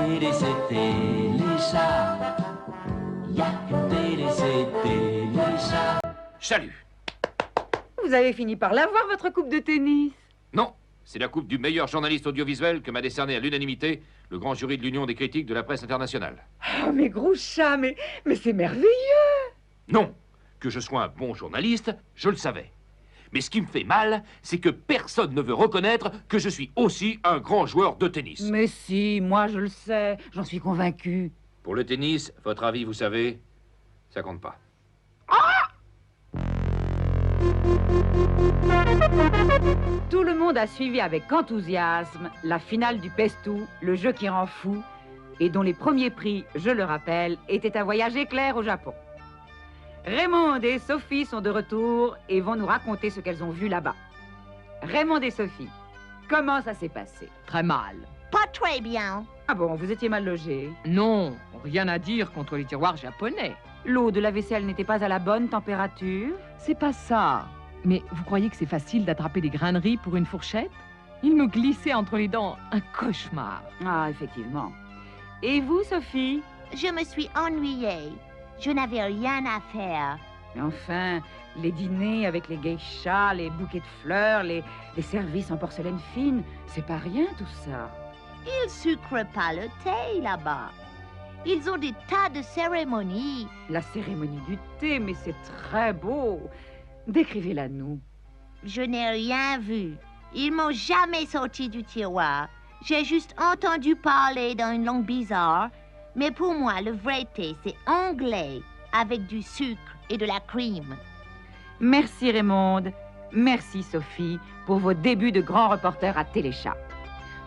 télé, c'est Téléchat. Y'a qu'une télé, c'est Téléchat. Salut. Vous avez fini par l'avoir, votre coupe de tennis. Non, c'est la coupe du meilleur journaliste audiovisuel que m'a décerné à l'unanimité le grand jury de l'Union des critiques de la presse internationale. Oh, mais Groucha, mais c'est merveilleux. Non, que je sois un bon journaliste, je le savais. Mais ce qui me fait mal, c'est que personne ne veut reconnaître que je suis aussi un grand joueur de tennis. Mais si, moi je le sais, j'en suis convaincu. Pour le tennis, votre avis, vous savez, ça compte pas. Tout le monde a suivi avec enthousiasme la finale du Pestou, le jeu qui rend fou, et dont les premiers prix, je le rappelle, étaient un voyage éclair au Japon. Raymond et Sophie sont de retour et vont nous raconter ce qu'elles ont vu là-bas. Raymond et Sophie, comment ça s'est passé? Très mal. Pas très bien. Ah bon, vous étiez mal logés. Non, rien à dire contre les tiroirs japonais. L'eau de la vaisselle n'était pas à la bonne température. C'est pas ça. Mais vous croyez que c'est facile d'attraper des grains de riz pour une fourchette? Il me glissait entre les dents un cauchemar. Ah, effectivement. Et vous, Sophie? Je me suis ennuyée. Je n'avais rien à faire. Mais enfin, les dîners avec les geishas, les bouquets de fleurs, les services en porcelaine fine, c'est pas rien tout ça. Ils sucrent pas le thé là-bas. Ils ont des tas de cérémonies. La cérémonie du thé, mais c'est très beau. Décrivez-la nous. Je n'ai rien vu. Ils m'ont jamais sorti du tiroir. J'ai juste entendu parler dans une langue bizarre. Mais pour moi, le vrai thé, c'est anglais, avec du sucre et de la crème. Merci Raymond, merci Sophie pour vos débuts de grand reporter à Téléchat.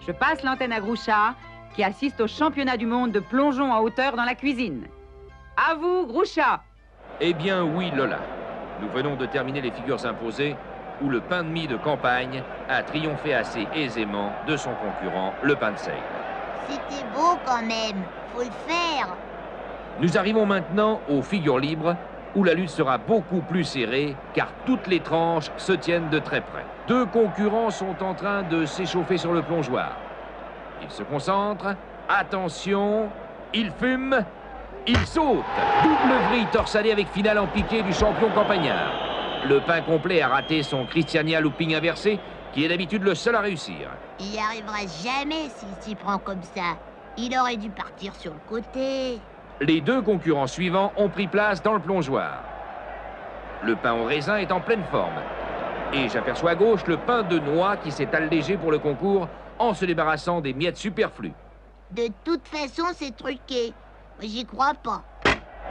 Je passe l'antenne à Groucha, qui assiste au championnat du monde de plongeon en hauteur dans la cuisine. À vous, Groucha. Eh bien oui, Lola. Nous venons de terminer les figures imposées où le pain de mie de campagne a triomphé assez aisément de son concurrent, le pain de seigle. C'était beau quand même. Faut le faire. Nous arrivons maintenant aux figures libres où la lutte sera beaucoup plus serrée car toutes les tranches se tiennent de très près. Deux concurrents sont en train de s'échauffer sur le plongeoir. Ils se concentrent. Attention, ils fument, ils sautent. Double vrille torsadée avec finale en piqué du champion campagnard. Le pain complet a raté son Christiania looping inversé qui est d'habitude le seul à réussir. Il n'y arrivera jamais s'il s'y prend comme ça. Il aurait dû partir sur le côté. Les deux concurrents suivants ont pris place dans le plongeoir. Le pain au raisin est en pleine forme. Et j'aperçois à gauche le pain de noix qui s'est allégé pour le concours en se débarrassant des miettes superflues. De toute façon, c'est truqué. J'y crois pas.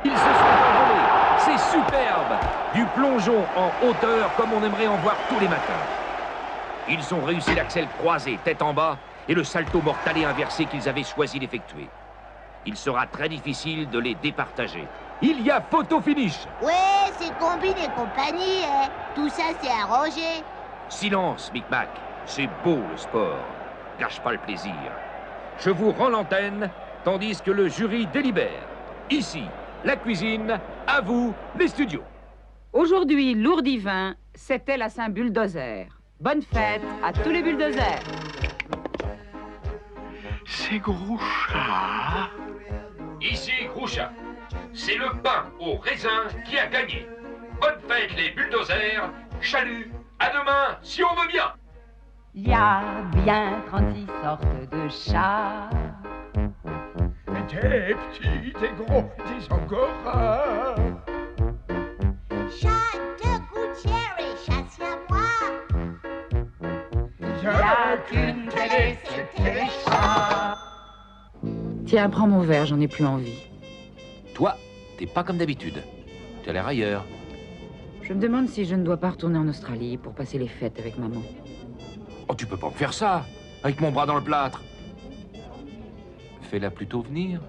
Ils se sont envolés. C'est superbe. Du plongeon en hauteur comme on aimerait en voir tous les matins. Ils ont réussi l'axel croisé, tête en bas, et le salto mortalé inversé qu'ils avaient choisi d'effectuer. Il sera très difficile de les départager. Il y a photo finish. Ouais, c'est combine et compagnie, hein. Tout ça, c'est arrangé. Silence, Micmac. C'est beau le sport. Gâche pas le plaisir. Je vous rends l'antenne, tandis que le jury délibère. Ici, la cuisine, à vous, les studios. Aujourd'hui, l'ourdivin, c'était la Saint-Bulldozer. Bonne fête à tous les bulldozers. C'est Groucha. Ici, Groucha. C'est le pain au raisin qui a gagné. Bonne fête, les bulldozers. Chalut, à demain, si on veut bien. Il y a bien 36 sortes de chats. Des petits, des gros, des angora. Chat de gouttière et chasse-à-moi. Il y a qu'une télé, c'est Téléchat. Tiens, prends mon verre, j'en ai plus envie. Toi, t'es pas comme d'habitude. Tu as l'air ailleurs. Je me demande si je ne dois pas retourner en Australie pour passer les fêtes avec maman. Oh, tu peux pas me faire ça, avec mon bras dans le plâtre. Fais-la plutôt venir.